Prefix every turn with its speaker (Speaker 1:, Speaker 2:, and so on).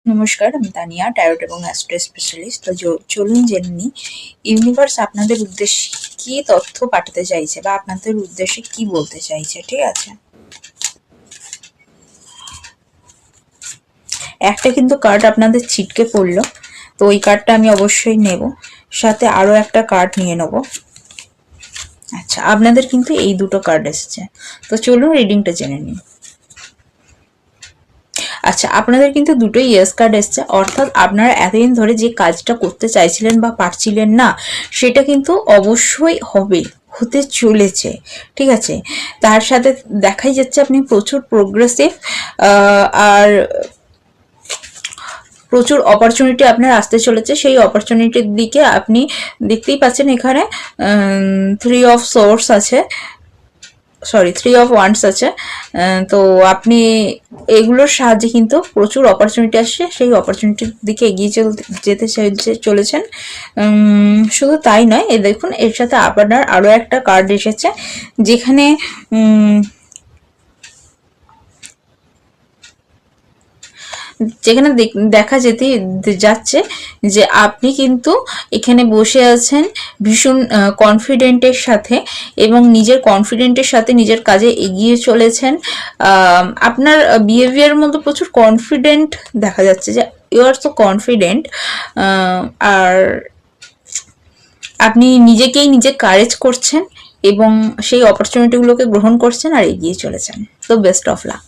Speaker 1: নমস্কার, আমি তানিয়া, ট্যারোট এবং অ্যাস্ট্রো স্পেশালিস্ট। তো চলুন জেনে নিই ইউনিভার্স আপনাদের উদ্দেশ্যে কি তথ্য পাঠাতে চাইছে বা আপনাদের উদ্দেশ্যে কি বলতে চাইছে। ঠিক আছে, একটা কিন্তু কার্ড আপনাদের ছিটকে পড়লো, তো ওই কার্ডটা আমি অবশ্যই নেব, সাথে আরও একটা কার্ড নিয়ে নেব। আচ্ছা, আপনাদের কিন্তু এই দুটো কার্ড এসেছে, তো চলুন রিডিংটা জেনে নিন। আচ্ছা, আপনাদের কিন্তু দুটোই ইয়েস কার্ড এসছে, অর্থাৎ আপনারা এতদিন ধরে যে কাজটা করতে চাইছিলেন বা পারছিলেন না, সেটা কিন্তু অবশ্যই হবে, হতে চলেছে। ঠিক আছে, তার সাথে দেখাই যাচ্ছে আপনি প্রচুর প্রোগ্রেসিভ, আর প্রচুর অপরচুনিটি আপনার আসতে চলেছে। সেই অপরচুনিটির দিকে আপনি দেখতেই পাচ্ছেন এখানে 3 অফ সোর্স আছে, সরি 3 অফ ওয়ান্ডস আছে। তো আপনি এগুলোর সাহায্যে কিন্তু প্রচুর অপরচুনিটি আসছে, সেই অপরচুনিটির দিকে এগিয়ে যেতে চলেছেন। শুধু তাই নয়, এ দেখুন এর সাথে আপনার আরও একটা কার্ড এসেছে, যেখানে যেখানে দেখা যেতে যাচ্ছে যে আপনি কিন্তু এখানে বসে আছেন ভীষণ কনফিডেন্টের সাথে, এবং নিজের কনফিডেন্টের সাথে নিজের কাজে এগিয়ে চলেছেন। আপনার বিহেভিয়ারের মধ্যে প্রচুর কনফিডেন্ট দেখা যাচ্ছে, যে ইউ আর সো কনফিডেন্ট, আর আপনি নিজেকেই নিজে কারেজ করছেন এবং সেই অপরচুনিটিগুলোকে গ্রহণ করছেন আর এগিয়ে চলেছেন। তো বেস্ট অফ লাক।